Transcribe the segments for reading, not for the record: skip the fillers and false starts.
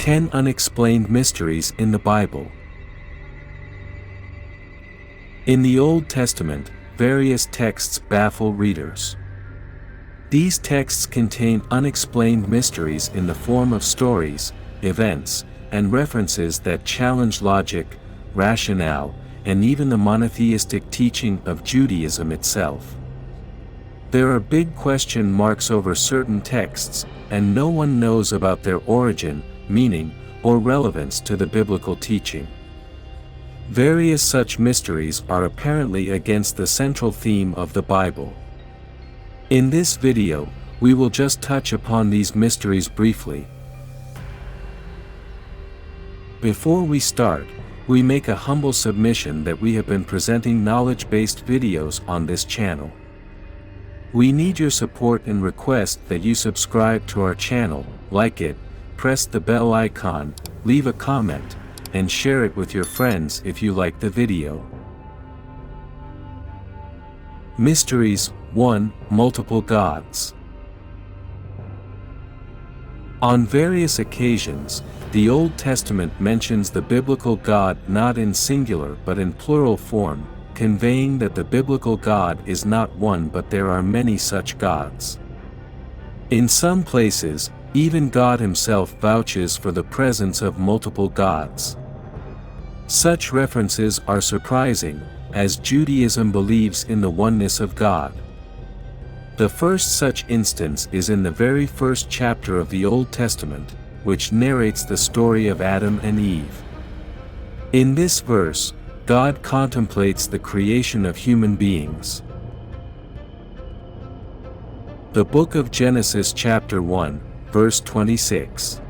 10 Unexplained Mysteries in the Bible. In the Old Testament, various texts baffle readers. These texts contain unexplained mysteries in the form of stories, events, and references that challenge logic, rationale, and even the monotheistic teaching of Judaism itself. There are big question marks over certain texts, and no one knows about their origin, meaning, or relevance to the biblical teaching. Various such mysteries are apparently against the central theme of the Bible. In this video, we will just touch upon these mysteries briefly. Before we start, we make a humble submission that we have been presenting knowledge-based videos on this channel. We need your support and request that you subscribe to our channel, like it, press the bell icon, leave a comment, and share it with your friends if you like the video. Mysteries 1. Multiple gods. On various occasions, the Old Testament mentions the biblical God not in singular but in plural form, conveying that the biblical God is not one but there are many such gods. In some places, even God himself vouches for the presence of multiple gods. Such references are surprising, as Judaism believes in the oneness of God. The first such instance is in the very first chapter of the Old Testament, which narrates the story of Adam and Eve. In this verse, God contemplates the creation of human beings. The Book of Genesis chapter 1, verse 26.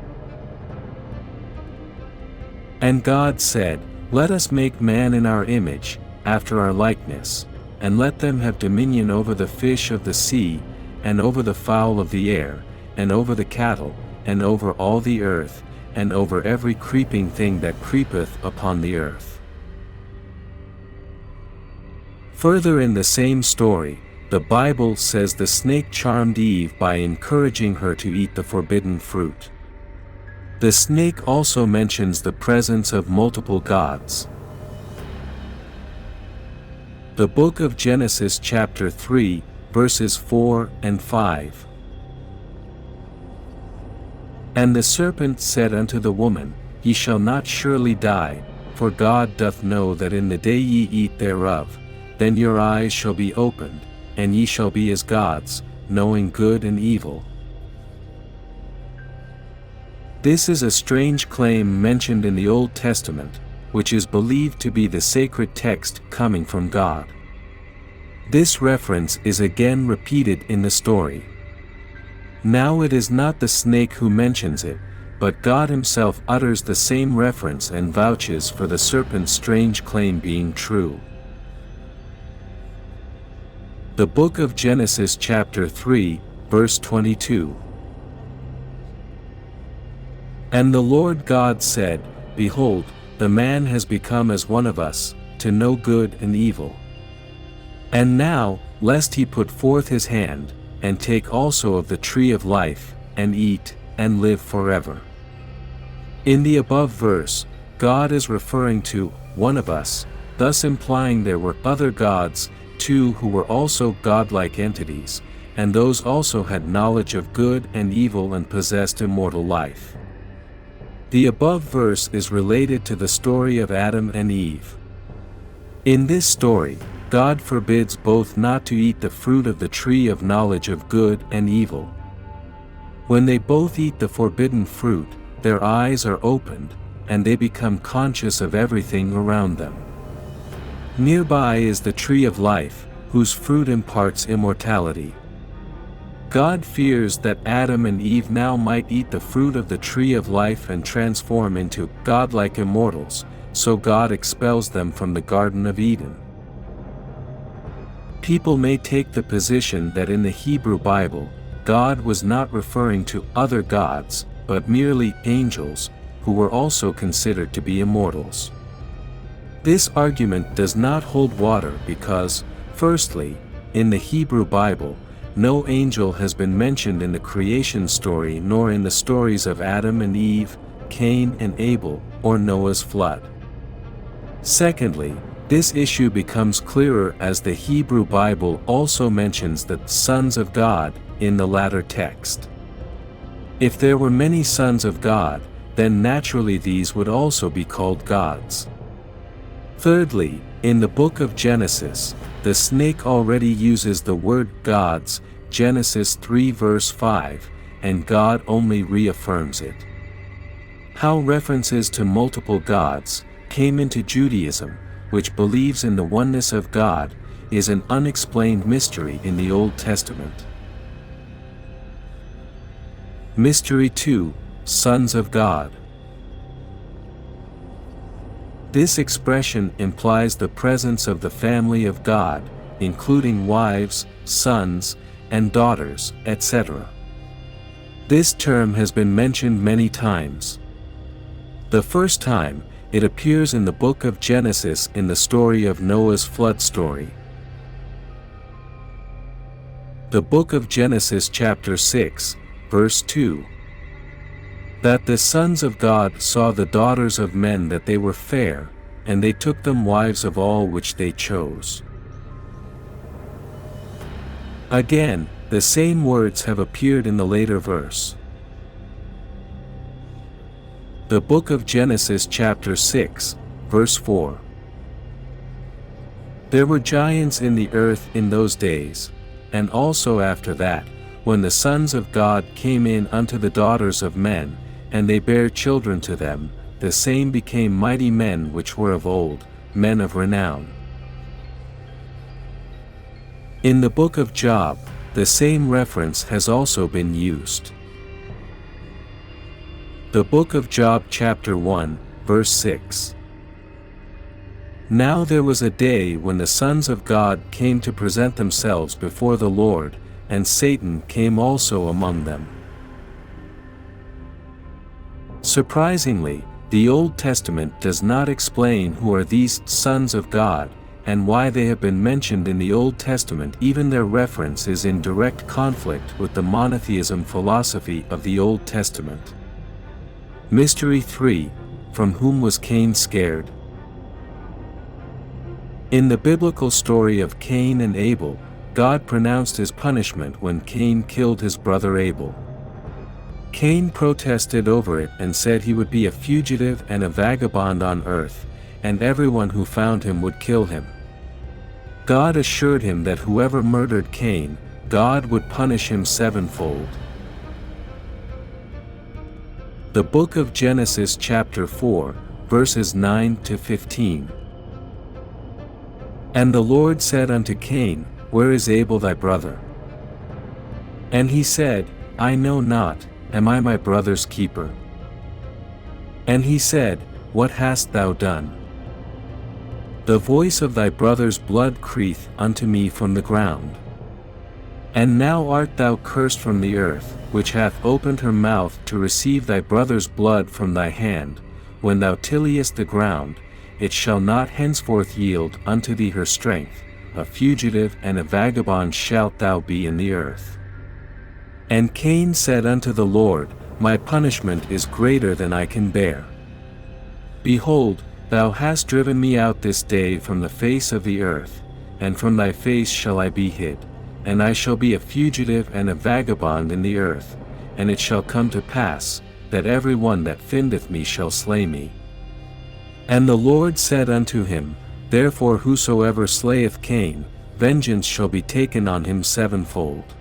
And God said, "Let us make man in our image, after our likeness, and let them have dominion over the fish of the sea, and over the fowl of the air, and over the cattle, and over all the earth, and over every creeping thing that creepeth upon the earth." Further in the same story, the Bible says the snake charmed Eve by encouraging her to eat the forbidden fruit. The snake also mentions the presence of multiple gods. The Book of Genesis chapter 3, verses 4 and 5. And the serpent said unto the woman, Ye shall not surely die, for God doth know that in the day ye eat thereof, then your eyes shall be opened, and ye shall be as gods, knowing good and evil. This is a strange claim mentioned in the Old Testament, which is believed to be the sacred text coming from God. This reference is again repeated in the story. Now it is not the snake who mentions it, but God himself utters the same reference and vouches for the serpent's strange claim being true. The Book of Genesis chapter 3, verse 22. And the Lord God said, Behold, the man has become as one of us, to know good and evil. And now, lest he put forth his hand, and take also of the tree of life, and eat, and live forever. In the above verse, God is referring to one of us, thus implying there were other gods, too, who were also godlike entities, and those also had knowledge of good and evil and possessed immortal life. The above verse is related to the story of Adam and Eve. In this story, God forbids both not to eat the fruit of the tree of knowledge of good and evil. When they both eat the forbidden fruit, their eyes are opened, and they become conscious of everything around them. Nearby is the tree of life, whose fruit imparts immortality. God fears that Adam and Eve now might eat the fruit of the tree of life and transform into godlike immortals, so God expels them from the Garden of Eden. People may take the position that in the Hebrew Bible, God was not referring to other gods, but merely angels, who were also considered to be immortals. This argument does not hold water because, firstly, in the Hebrew Bible, no angel has been mentioned in the creation story nor in the stories of Adam and Eve, Cain and Abel, or Noah's flood. Secondly, this issue becomes clearer as the Hebrew Bible also mentions the sons of God in the latter text. If there were many sons of God, then naturally these would also be called gods. Thirdly, in the book of Genesis, the snake already uses the word gods, Genesis 3 verse 5, and God only reaffirms it. How references to multiple gods came into Judaism, which believes in the oneness of God, is an unexplained mystery in the Old Testament. Mystery 2, Sons of God. This expression implies the presence of the family of God, including wives, sons, and daughters, etc. This term has been mentioned many times. The first time, it appears in the book of Genesis in the story of Noah's flood story. The book of Genesis chapter 6, verse 2. That the sons of God saw the daughters of men that they were fair, and they took them wives of all which they chose. Again, the same words have appeared in the later verse. The book of Genesis chapter 6, verse 4. There were giants in the earth in those days, and also after that, when the sons of God came in unto the daughters of men, and they bare children to them, the same became mighty men which were of old, men of renown. In the book of Job, the same reference has also been used. The book of Job chapter 1, verse 6. Now there was a day when the sons of God came to present themselves before the Lord, and Satan came also among them. Surprisingly, the Old Testament does not explain who are these sons of God, and why they have been mentioned in the Old Testament. Even their reference is in direct conflict with the monotheism philosophy of the Old Testament. Mystery 3, from whom was Cain scared? In the biblical story of Cain and Abel, God pronounced his punishment when Cain killed his brother Abel. Cain protested over it and said he would be a fugitive and a vagabond on earth, and everyone who found him would kill him. God assured him that whoever murdered Cain, God would punish him sevenfold. The book of Genesis chapter 4, verses 9 to 15. And the Lord said unto Cain, Where is Abel thy brother? And he said, I know not, am I my brother's keeper? And he said, What hast thou done? The voice of thy brother's blood crieth unto me from the ground. And now art thou cursed from the earth, which hath opened her mouth to receive thy brother's blood from thy hand. When thou tillest the ground, it shall not henceforth yield unto thee her strength. A fugitive and a vagabond shalt thou be in the earth. And Cain said unto the Lord, My punishment is greater than I can bear. Behold, thou hast driven me out this day from the face of the earth, and from thy face shall I be hid. And I shall be a fugitive and a vagabond in the earth, and it shall come to pass, that every one that findeth me shall slay me. And the Lord said unto him, Therefore whosoever slayeth Cain, vengeance shall be taken on him sevenfold.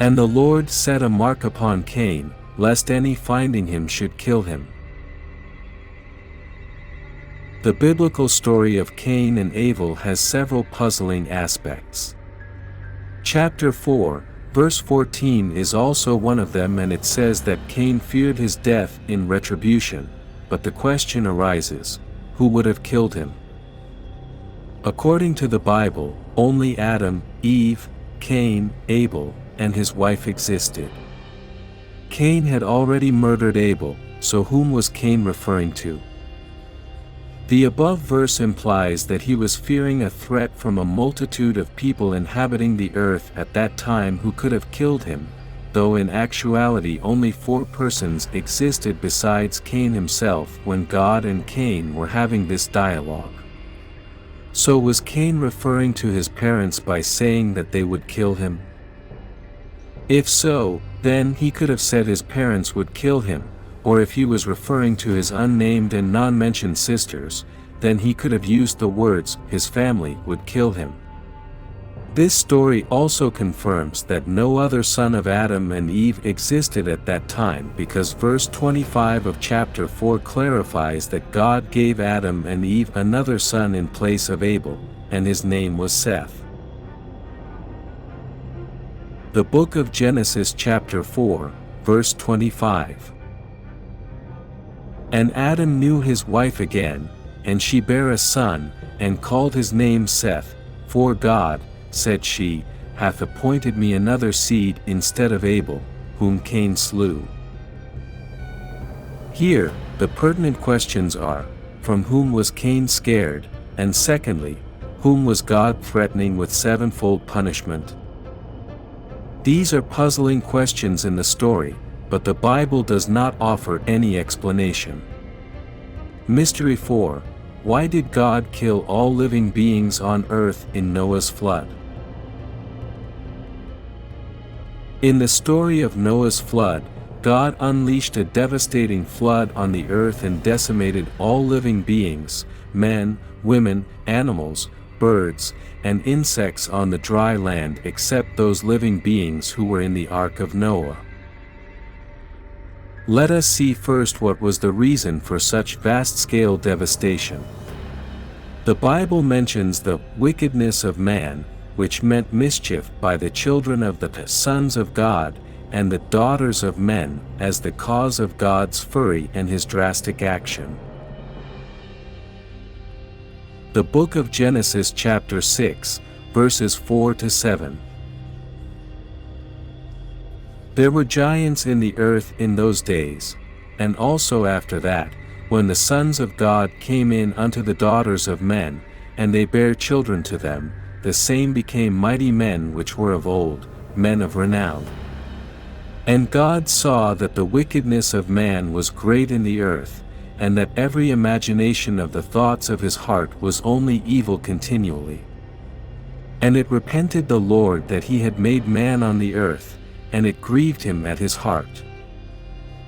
And the Lord set a mark upon Cain, lest any finding him should kill him. The biblical story of Cain and Abel has several puzzling aspects. Chapter 4, verse 14 is also one of them, and it says that Cain feared his death in retribution, but the question arises, who would have killed him? According to the Bible, only Adam, Eve, Cain, Abel, and his wife existed. Cain had already murdered Abel, so whom was Cain referring to? The above verse implies that he was fearing a threat from a multitude of people inhabiting the earth at that time who could have killed him, though in actuality only 4 persons existed besides Cain himself when God and Cain were having this dialogue. So was Cain referring to his parents by saying that they would kill him? If so, then he could have said his parents would kill him, or if he was referring to his unnamed and non-mentioned sisters, then he could have used the words, his family would kill him. This story also confirms that no other son of Adam and Eve existed at that time because verse 25 of chapter 4 clarifies that God gave Adam and Eve another son in place of Abel, and his name was Seth. The book of Genesis chapter 4, verse 25. And Adam knew his wife again, and she bare a son, and called his name Seth, for God, said she, hath appointed me another seed instead of Abel, whom Cain slew. Here, the pertinent questions are, from whom was Cain scared, and secondly, whom was God threatening with 7-fold punishment? These are puzzling questions in the story, but the Bible does not offer any explanation. Mystery 4. Why did God kill all living beings on earth in Noah's flood? In the story of Noah's flood, God unleashed a devastating flood on the earth and decimated all living beings, men, women, animals, birds, and insects on the dry land except those living beings who were in the ark of Noah. Let us see first what was the reason for such vast-scale devastation. The Bible mentions the wickedness of man, which meant mischief by the children of the sons of God, and the daughters of men, as the cause of God's fury and his drastic action. The book of Genesis chapter 6, verses 4 to 7. There were giants in the earth in those days, and also after that, when the sons of God came in unto the daughters of men, and they bare children to them, the same became mighty men which were of old, men of renown. And God saw that the wickedness of man was great in the earth, and that every imagination of the thoughts of his heart was only evil continually. And it repented the Lord that he had made man on the earth, and it grieved him at his heart.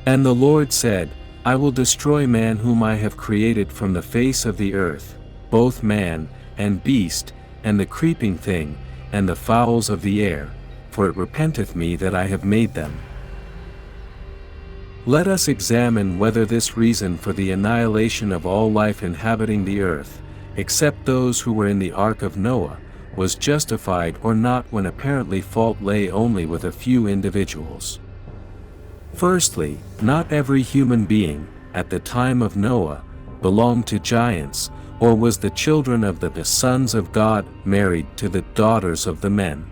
And the Lord said, I will destroy man whom I have created from the face of the earth, both man, and beast, and the creeping thing, and the fowls of the air, for it repenteth me that I have made them. Let us examine whether this reason for the annihilation of all life inhabiting the earth, except those who were in the ark of Noah, was justified or not when apparently fault lay only with a few individuals. Firstly, not every human being, at the time of Noah, belonged to giants, or was the children of the sons of God married to the daughters of the men.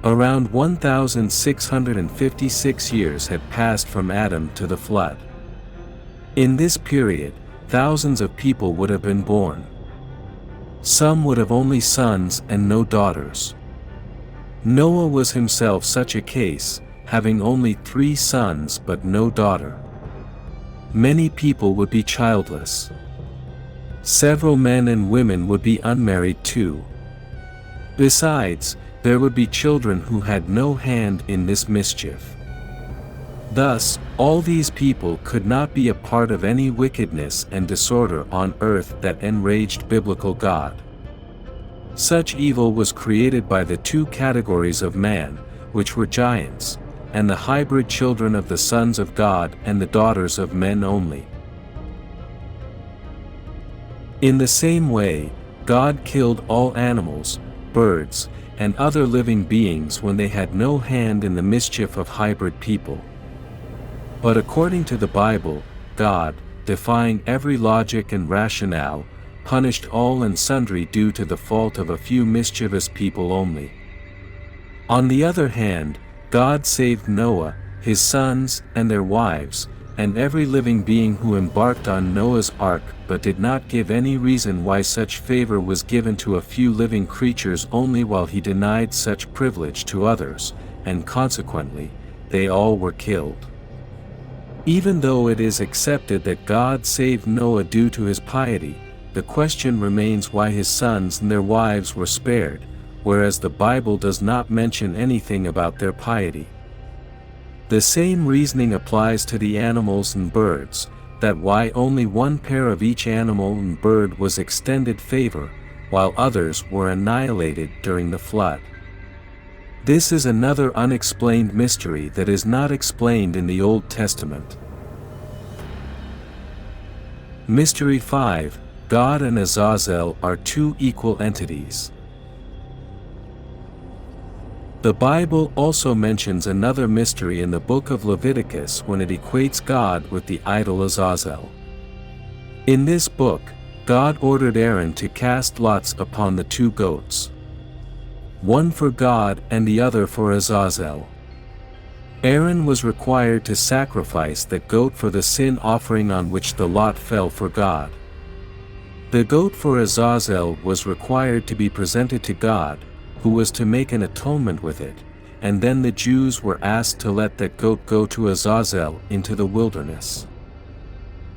Around 1,656 years had passed from Adam to the flood. In this period, thousands of people would have been born. Some would have only sons and no daughters. Noah was himself such a case, having only 3 sons but no daughter. Many people would be childless. Several men and women would be unmarried too. Besides, there would be children who had no hand in this mischief. Thus, all these people could not be a part of any wickedness and disorder on earth that enraged biblical God. Such evil was created by the 2 categories of man, which were giants, and the hybrid children of the sons of God and the daughters of men only. In the same way, God killed all animals, birds, and other living beings when they had no hand in the mischief of hybrid people. But according to the Bible, God, defying every logic and rationale, punished all and sundry due to the fault of a few mischievous people only. On the other hand, God saved Noah, his sons, and their wives, and every living being who embarked on Noah's ark, but did not give any reason why such favor was given to a few living creatures only, while he denied such privilege to others, and consequently, they all were killed. Even though it is accepted that God saved Noah due to his piety, the question remains why his sons and their wives were spared, whereas the Bible does not mention anything about their piety. The same reasoning applies to the animals and birds, that why only one pair of each animal and bird was extended favor, while others were annihilated during the flood. This is another unexplained mystery that is not explained in the Old Testament. Mystery 5. God and Azazel are two equal entities. The Bible also mentions another mystery in the book of Leviticus when it equates God with the idol Azazel. In this book, God ordered Aaron to cast lots upon the two goats, one for God and the other for Azazel. Aaron was required to sacrifice the goat for the sin offering on which the lot fell for God. The goat for Azazel was required to be presented to God, who was to make an atonement with it, and then the Jews were asked to let that goat go to Azazel into the wilderness.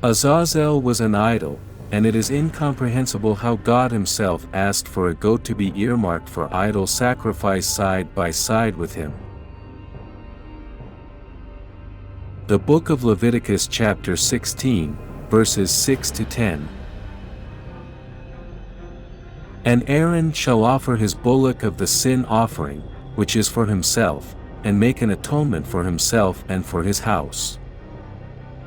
Azazel was an idol, and it is incomprehensible how God himself asked for a goat to be earmarked for idol sacrifice side by side with him. The book of Leviticus chapter 16, verses 6 to 10. And Aaron shall offer his bullock of the sin offering, which is for himself, and make an atonement for himself and for his house.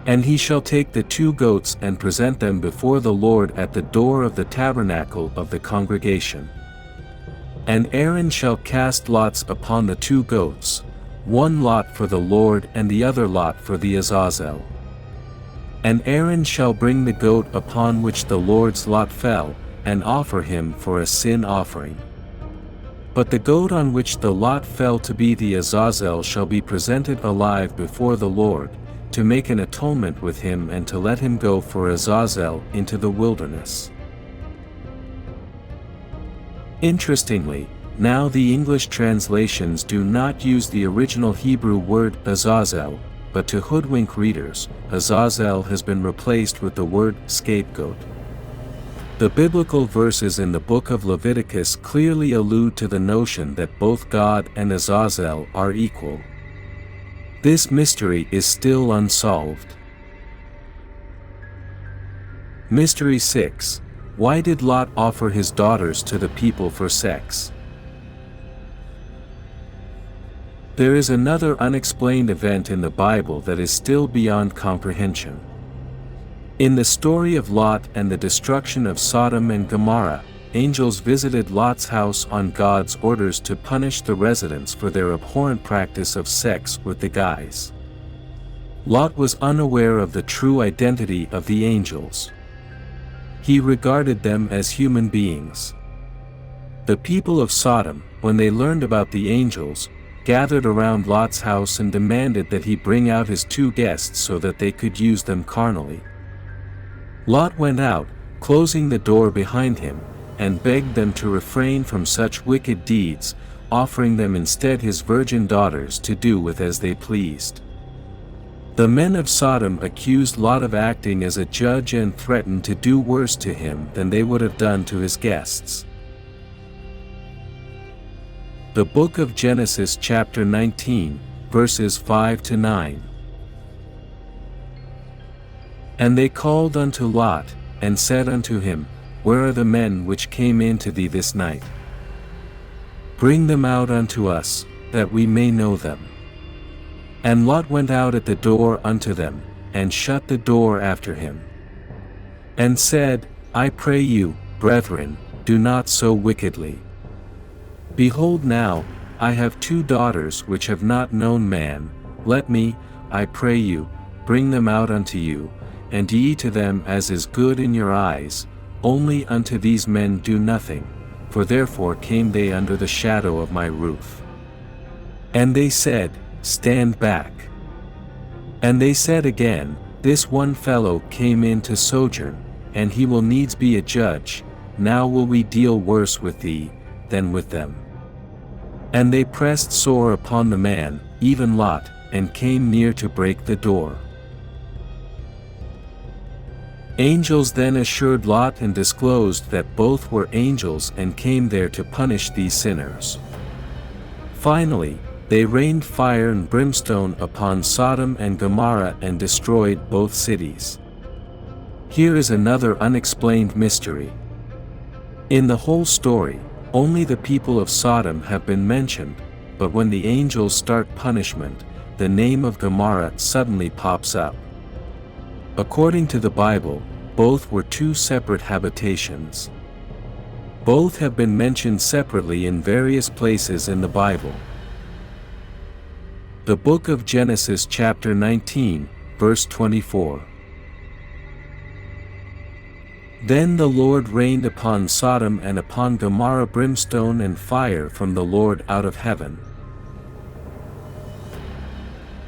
And he shall take the two goats and present them before the Lord at the door of the tabernacle of the congregation. And Aaron shall cast lots upon the two goats, one lot for the Lord and the other lot for the Azazel. And Aaron shall bring the goat upon which the Lord's lot fell, and offer him for a sin offering. But the goat on which the lot fell to be the Azazel shall be presented alive before the Lord, to make an atonement with him and to let him go for Azazel into the wilderness. Interestingly, now the English translations do not use the original Hebrew word Azazel, but to hoodwink readers, Azazel has been replaced with the word scapegoat. The biblical verses in the book of Leviticus clearly allude to the notion that both God and Azazel are equal. This mystery is still unsolved. Mystery 6. Why did Lot offer his daughters to the people for sex? There is another unexplained event in the Bible that is still beyond comprehension. In the story of Lot and the destruction of Sodom and Gomorrah, angels visited Lot's house on God's orders to punish the residents for their abhorrent practice of sex with the guys. Lot was unaware of the true identity of the angels. He regarded them as human beings. The people of Sodom, when they learned about the angels, gathered around Lot's house and demanded that he bring out his two guests so that they could use them carnally. Lot went out, closing the door behind him, and begged them to refrain from such wicked deeds, offering them instead his virgin daughters to do with as they pleased. The men of Sodom accused Lot of acting as a judge and threatened to do worse to him than they would have done to his guests. The book of Genesis chapter 19, verses 5 to 9. And they called unto Lot, and said unto him, Where are the men which came in to thee this night? Bring them out unto us, that we may know them. And Lot went out at the door unto them, and shut the door after him. And said, I pray you, brethren, do not so wickedly. Behold now, I have two daughters which have not known man, let me, I pray you, bring them out unto you, and ye to them as is good in your eyes, only unto these men do nothing, for therefore came they under the shadow of my roof. And they said, Stand back. And they said again, This one fellow came in to sojourn, and he will needs be a judge, now will we deal worse with thee, than with them. And they pressed sore upon the man, even Lot, and came near to break the door. Angels then assured Lot and disclosed that both were angels and came there to punish these sinners. Finally, they rained fire and brimstone upon Sodom and Gomorrah and destroyed both cities. Here is another unexplained mystery. In the whole story, only the people of Sodom have been mentioned, but when the angels start punishment, the name of Gomorrah suddenly pops up. According to the Bible, both were two separate habitations. Both have been mentioned separately in various places in the Bible. The Book of Genesis chapter 19, verse 24. Then the Lord rained upon Sodom and upon Gomorrah brimstone and fire from the Lord out of heaven.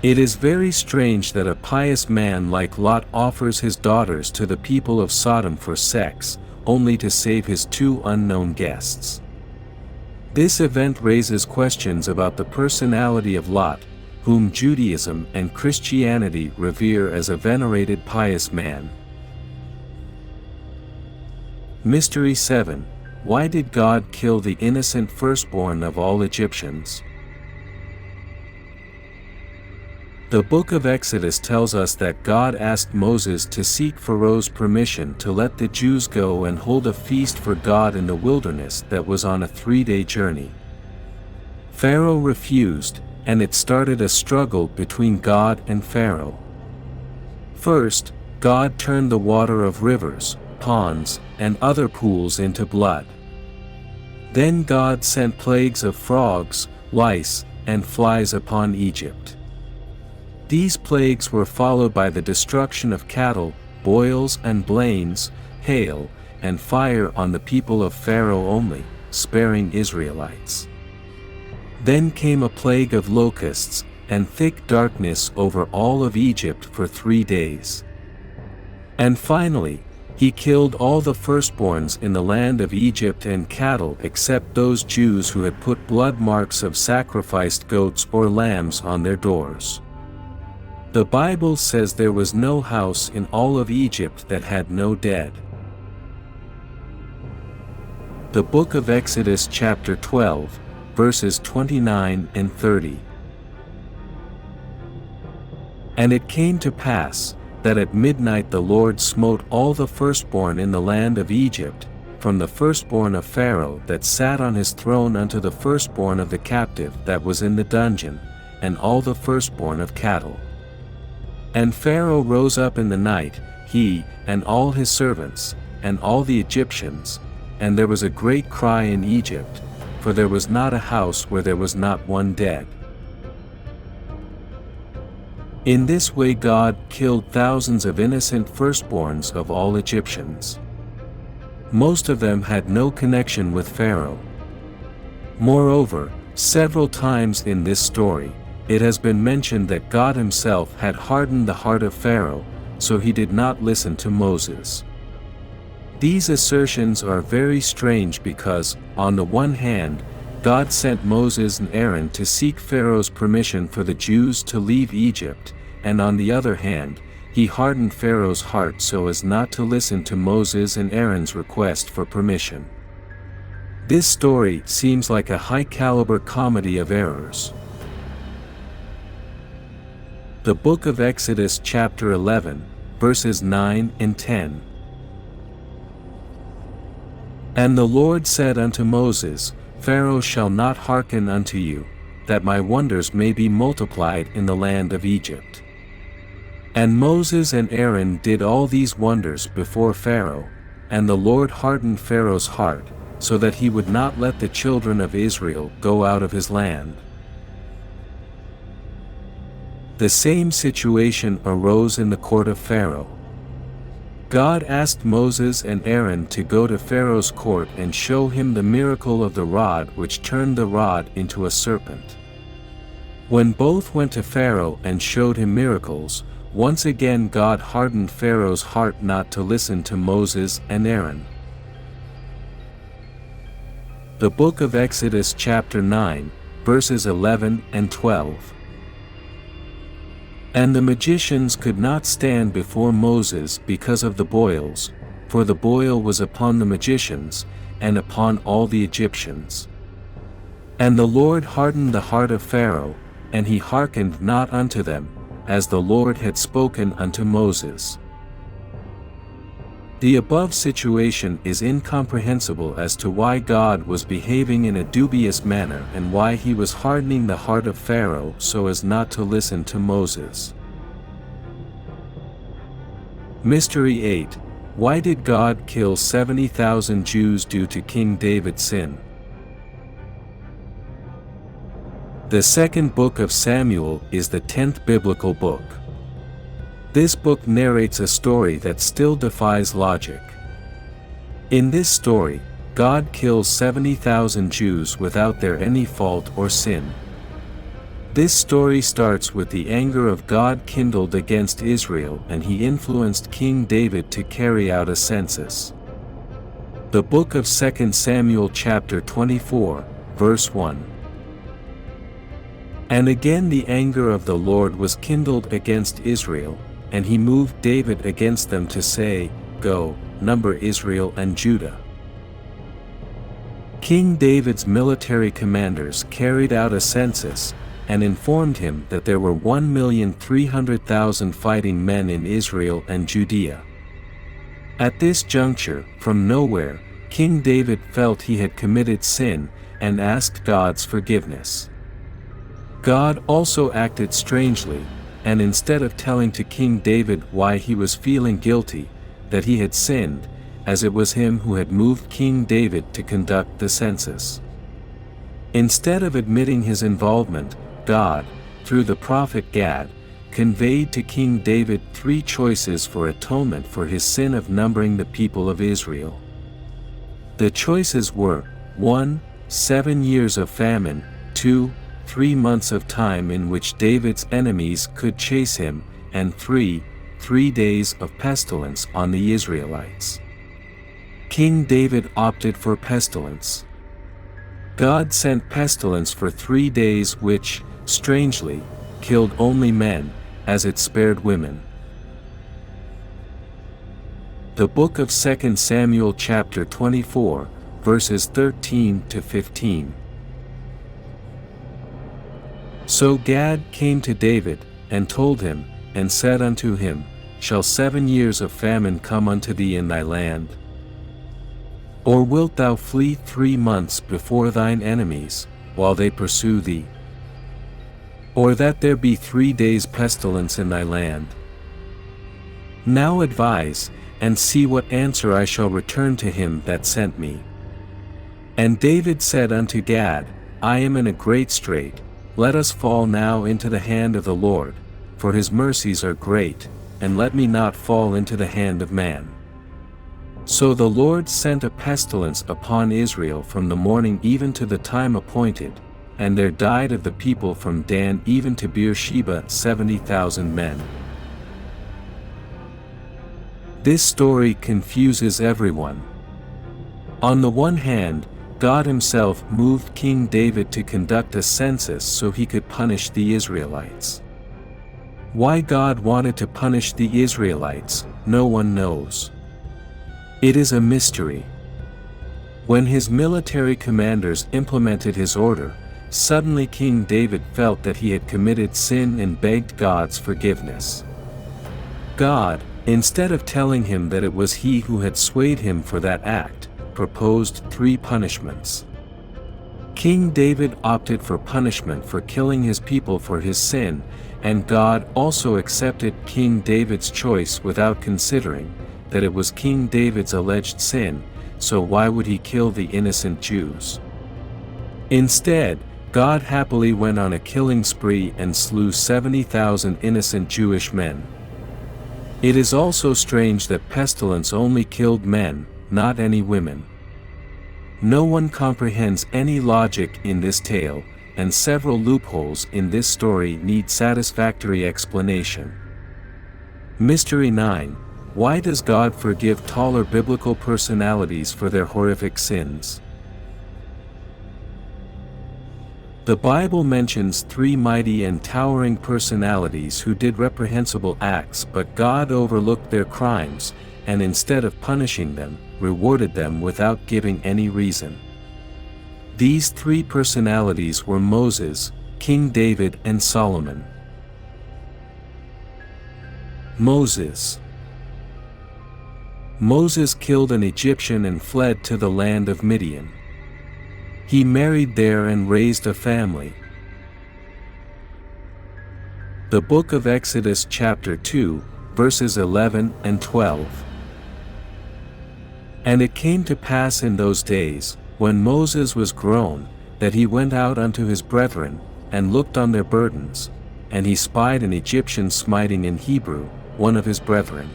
It is very strange that a pious man like Lot offers his daughters to the people of Sodom for sex, only to save his two unknown guests. This event raises questions about the personality of Lot, whom Judaism and Christianity revere as a venerated pious man. Mystery 7. Why did God kill the innocent firstborn of all Egyptians? The book of Exodus tells us that God asked Moses to seek Pharaoh's permission to let the Jews go and hold a feast for God in the wilderness that was on a 3-day journey. Pharaoh refused, and it started a struggle between God and Pharaoh. First, God turned the water of rivers, ponds, and other pools into blood. Then God sent plagues of frogs, lice, and flies upon Egypt. These plagues were followed by the destruction of cattle, boils and blains, hail, and fire on the people of Pharaoh only, sparing Israelites. Then came a plague of locusts, and thick darkness over all of Egypt for 3 days. And finally, he killed all the firstborns in the land of Egypt and cattle except those Jews who had put blood marks of sacrificed goats or lambs on their doors. The Bible says there was no house in all of Egypt that had no dead. The Book of Exodus chapter 12, verses 29 and 30. And it came to pass, that at midnight the Lord smote all the firstborn in the land of Egypt, from the firstborn of Pharaoh that sat on his throne unto the firstborn of the captive that was in the dungeon, and all the firstborn of cattle. And Pharaoh rose up in the night, he, and all his servants, and all the Egyptians, and there was a great cry in Egypt, for there was not a house where there was not one dead. In this way God killed thousands of innocent firstborns of all Egyptians. Most of them had no connection with Pharaoh. Moreover, several times in this story, it has been mentioned that God himself had hardened the heart of Pharaoh, so he did not listen to Moses. These assertions are very strange because, on the one hand, God sent Moses and Aaron to seek Pharaoh's permission for the Jews to leave Egypt, and on the other hand, he hardened Pharaoh's heart so as not to listen to Moses and Aaron's request for permission. This story seems like a high-caliber comedy of errors. The Book of Exodus chapter 11, verses 9 and 10. And the Lord said unto Moses, Pharaoh shall not hearken unto you, that my wonders may be multiplied in the land of Egypt. And Moses and Aaron did all these wonders before Pharaoh, and the Lord hardened Pharaoh's heart, so that he would not let the children of Israel go out of his land. The same situation arose in the court of Pharaoh. God asked Moses and Aaron to go to Pharaoh's court and show him the miracle of the rod which turned the rod into a serpent. When both went to Pharaoh and showed him miracles, once again God hardened Pharaoh's heart not to listen to Moses and Aaron. The Book of Exodus chapter 9, verses 11 and 12. And the magicians could not stand before Moses because of the boils, for the boil was upon the magicians, and upon all the Egyptians. And the Lord hardened the heart of Pharaoh, and he hearkened not unto them, as the Lord had spoken unto Moses. The above situation is incomprehensible as to why God was behaving in a dubious manner and why he was hardening the heart of Pharaoh so as not to listen to Moses. Mystery 8. Why did God kill 70,000 Jews due to King David's sin? The second book of Samuel is the 10th biblical book. This book narrates a story that still defies logic. In this story, God kills 70,000 Jews without their any fault or sin. This story starts with the anger of God kindled against Israel, and he influenced King David to carry out a census. The book of 2 Samuel chapter 24, verse 1. And again the anger of the Lord was kindled against Israel, and he moved David against them to say, Go, number Israel and Judah. King David's military commanders carried out a census, and informed him that there were 1,300,000 fighting men in Israel and Judea. At this juncture, from nowhere, King David felt he had committed sin, and asked God's forgiveness. God also acted strangely, and instead of telling to King David why he was feeling guilty, that he had sinned, as it was him who had moved King David to conduct the census. Instead of admitting his involvement, God, through the prophet Gad, conveyed to King David 3 choices for atonement for his sin of numbering the people of Israel. The choices were, 1. 7 years of famine, 2. 3 months of time in which David's enemies could chase him, and 3 days of pestilence on the Israelites. King David opted for pestilence. God sent pestilence for 3 days which, strangely, killed only men, as it spared women. The book of 2 Samuel chapter 24, verses 13 to 15. So Gad came to David, and told him, and said unto him, Shall 7 years of famine come unto thee in thy land? Or wilt thou flee 3 months before thine enemies, while they pursue thee? Or that there be 3 days pestilence in thy land? Now advise, and see what answer I shall return to him that sent me. And David said unto Gad, I am in a great strait. Let us fall now into the hand of the Lord, for his mercies are great, and let me not fall into the hand of man. So the Lord sent a pestilence upon Israel from the morning even to the time appointed, and there died of the people from Dan even to Beersheba 70,000 men. This story confuses everyone. On the one hand, God himself moved King David to conduct a census so he could punish the Israelites. Why God wanted to punish the Israelites, no one knows. It is a mystery. When his military commanders implemented his order, suddenly King David felt that he had committed sin and begged God's forgiveness. God, instead of telling him that it was he who had swayed him for that act, proposed 3 punishments. King David opted for punishment for killing his people for his sin, and God also accepted King David's choice without considering that it was King David's alleged sin, so why would he kill the innocent Jews? Instead, God happily went on a killing spree and slew 70,000 innocent Jewish men. It is also strange that pestilence only killed men, not any women. No one comprehends any logic in this tale, and several loopholes in this story need satisfactory explanation. Mystery 9. Why does God forgive taller biblical personalities for their horrific sins? The Bible mentions three mighty and towering personalities who did reprehensible acts, but God overlooked their crimes, and instead of punishing them, rewarded them without giving any reason. These three personalities were Moses, King David, and Solomon. Moses. Moses killed an Egyptian and fled to the land of Midian. He married there and raised a family. The book of Exodus chapter 2, verses 11 and 12. And it came to pass in those days, when Moses was grown, that he went out unto his brethren, and looked on their burdens, and he spied an Egyptian smiting an Hebrew, one of his brethren.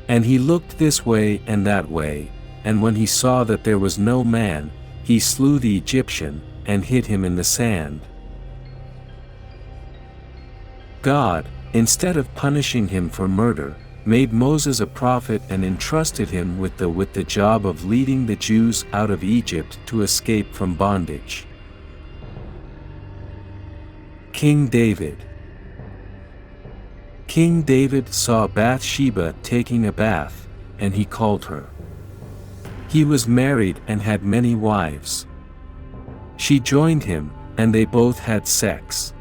And he looked this way and that way, and when he saw that there was no man, he slew the Egyptian, and hid him in the sand. God, instead of punishing him for murder, made Moses a prophet and entrusted him with the job of leading the Jews out of Egypt to escape from bondage. King David. King David saw Bathsheba taking a bath, and he called her. He was married and had many wives. She joined him, and they both had sex.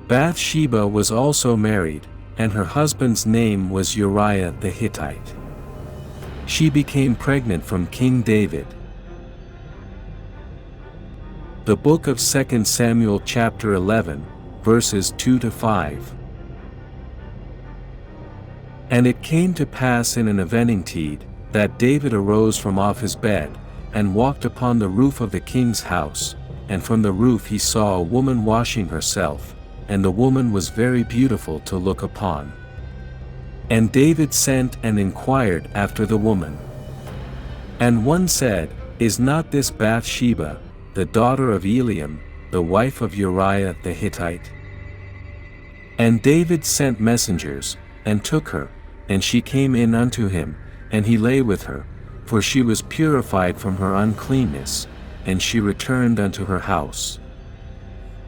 Bathsheba was also married, and her husband's name was Uriah the Hittite. She became pregnant from King David. The book of 2 Samuel chapter 11, verses 2 to 5. And it came to pass in an eventide, that David arose from off his bed, and walked upon the roof of the king's house, and from the roof he saw a woman washing herself, and the woman was very beautiful to look upon. And David sent and inquired after the woman. And one said, Is not this Bathsheba, the daughter of Eliam, the wife of Uriah the Hittite? And David sent messengers, and took her, and she came in unto him, and he lay with her, for she was purified from her uncleanness, and she returned unto her house.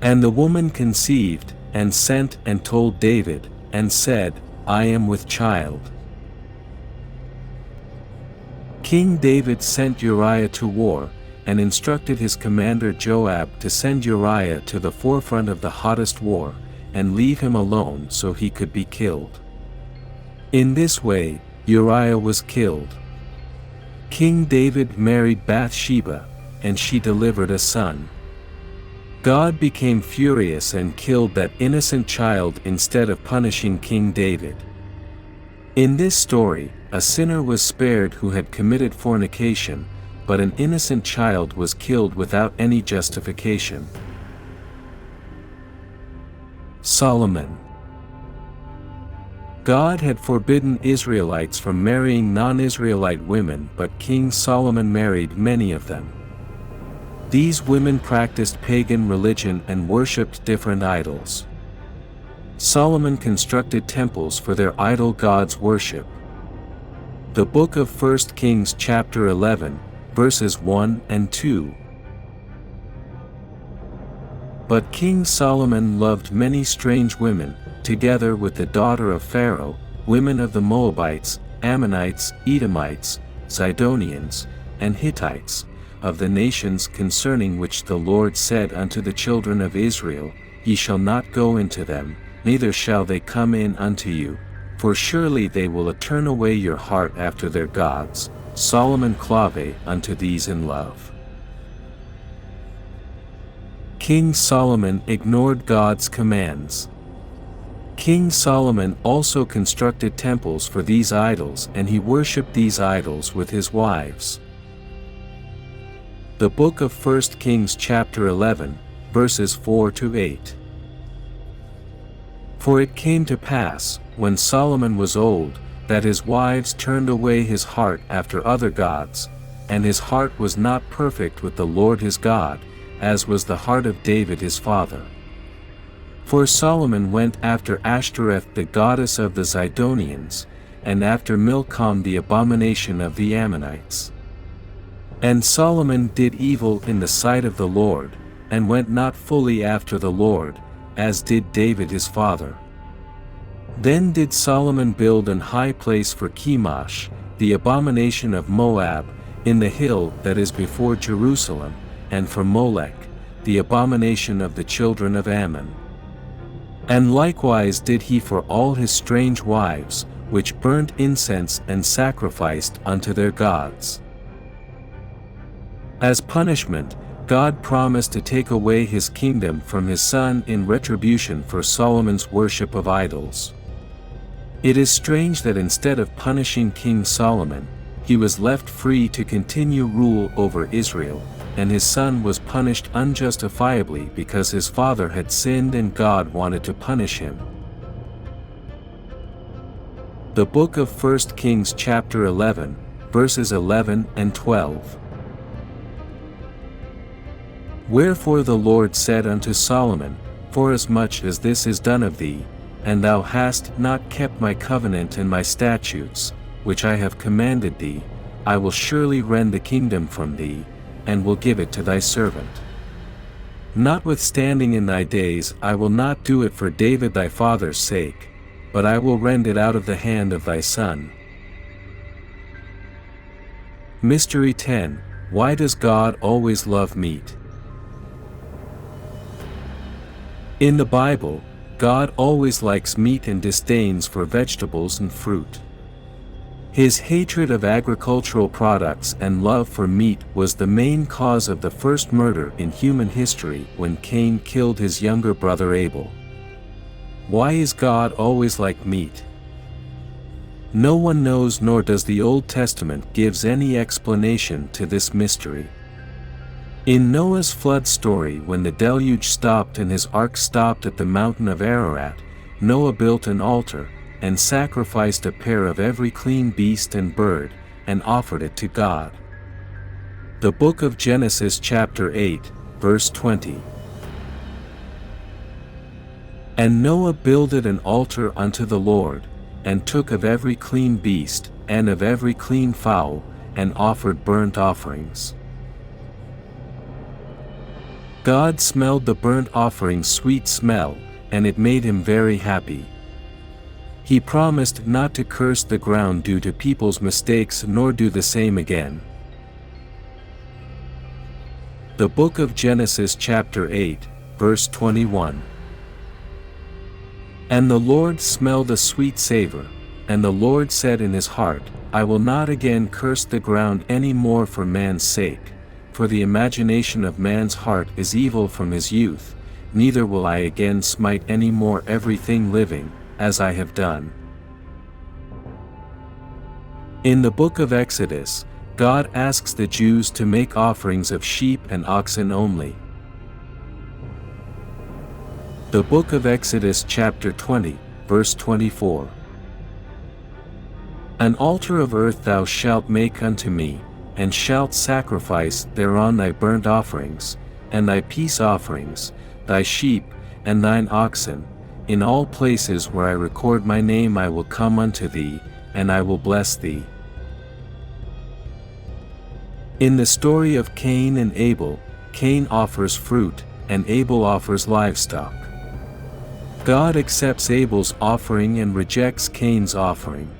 And the woman conceived, and sent and told David, and said, I am with child. King David sent Uriah to war, and instructed his commander Joab to send Uriah to the forefront of the hottest war, and leave him alone so he could be killed. In this way, Uriah was killed. King David married Bathsheba, and she delivered a son. God became furious and killed that innocent child instead of punishing King David. In this story, a sinner was spared who had committed fornication, but an innocent child was killed without any justification. Solomon. God had forbidden Israelites from marrying non-Israelite women, but King Solomon married many of them. These women practiced pagan religion and worshipped different idols. Solomon constructed temples for their idol gods' worship. The book of 1 Kings chapter 11, verses 1 and 2. But King Solomon loved many strange women, together with the daughter of Pharaoh, women of the Moabites, Ammonites, Edomites, Zidonians, and Hittites, of the nations concerning which the Lord said unto the children of Israel, Ye shall not go into them, neither shall they come in unto you, for surely they will turn away your heart after their gods. Solomon clave unto these in love. King Solomon ignored God's commands. King Solomon also constructed temples for these idols, and he worshipped these idols with his wives. The book of 1 Kings chapter 11, verses 4 to 8. For it came to pass, when Solomon was old, that his wives turned away his heart after other gods, and his heart was not perfect with the Lord his God, as was the heart of David his father. For Solomon went after Ashtoreth the goddess of the Zidonians, and after Milcom the abomination of the Ammonites. And Solomon did evil in the sight of the Lord, and went not fully after the Lord, as did David his father. Then did Solomon build an high place for Chemosh, the abomination of Moab, in the hill that is before Jerusalem, and for Molech, the abomination of the children of Ammon. And likewise did he for all his strange wives, which burnt incense and sacrificed unto their gods. As punishment, God promised to take away his kingdom from his son in retribution for Solomon's worship of idols. It is strange that instead of punishing King Solomon, he was left free to continue rule over Israel, and his son was punished unjustifiably because his father had sinned and God wanted to punish him. The book of 1 Kings chapter 11, verses 11 and 12. Wherefore the Lord said unto Solomon, Forasmuch as this is done of thee, and thou hast not kept my covenant and my statutes, which I have commanded thee, I will surely rend the kingdom from thee, and will give it to thy servant. Notwithstanding in thy days I will not do it for David thy father's sake, but I will rend it out of the hand of thy son. Mystery 10. Why does God always love meat? In the Bible, God always likes meat and disdains for vegetables and fruit. His hatred of agricultural products and love for meat was the main cause of the first murder in human history when Cain killed his younger brother Abel. Why is God always like meat? No one knows, nor does the Old Testament gives any explanation to this mystery. In Noah's flood story, when the deluge stopped and his ark stopped at the mountain of Ararat, Noah built an altar, and sacrificed a pair of every clean beast and bird, and offered it to God. The book of Genesis chapter 8, verse 20. And Noah builded an altar unto the Lord, and took of every clean beast, and of every clean fowl, and offered burnt offerings. God smelled the burnt offering's sweet smell, and it made him very happy. He promised not to curse the ground due to people's mistakes nor do the same again. The book of Genesis chapter 8, verse 21. And the Lord smelled a sweet savor, and the Lord said in his heart, I will not again curse the ground any more for man's sake, for the imagination of man's heart is evil from his youth, neither will I again smite any more everything living, as I have done. In the book of Exodus, God asks the Jews to make offerings of sheep and oxen only. The book of Exodus chapter 20, verse 24. An altar of earth thou shalt make unto me, and shalt sacrifice thereon thy burnt offerings, and thy peace offerings, thy sheep, and thine oxen. In all places where I record my name I will come unto thee, and I will bless thee. In the story of Cain and Abel, Cain offers fruit, and Abel offers livestock. God accepts Abel's offering and rejects Cain's offering.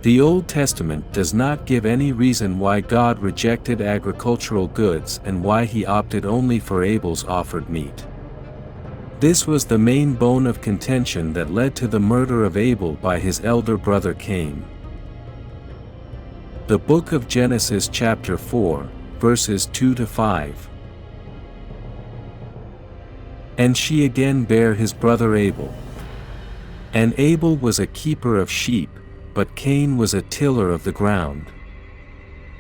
The Old Testament does not give any reason why God rejected agricultural goods and why he opted only for Abel's offered meat. This was the main bone of contention that led to the murder of Abel by his elder brother Cain. The book of Genesis chapter 4, verses 2 to 5. And she again bare his brother Abel. And Abel was a keeper of sheep, but Cain was a tiller of the ground.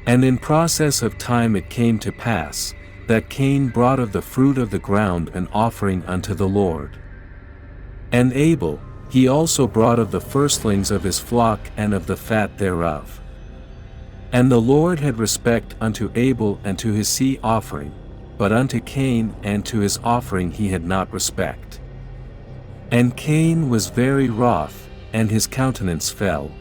And in process of time it came to pass, that Cain brought of the fruit of the ground an offering unto the Lord. And Abel, he also brought of the firstlings of his flock and of the fat thereof. And the Lord had respect unto Abel and to his sea offering, but unto Cain and to his offering he had not respect. And Cain was very wroth, and his countenance fell.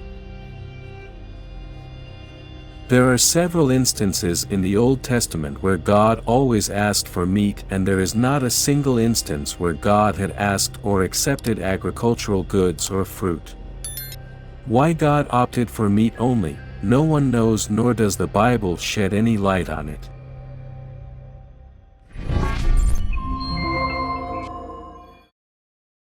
There are several instances in the Old Testament where God always asked for meat, and there is not a single instance where God had asked or accepted agricultural goods or fruit. Why God opted for meat only, no one knows, nor does the Bible shed any light on it.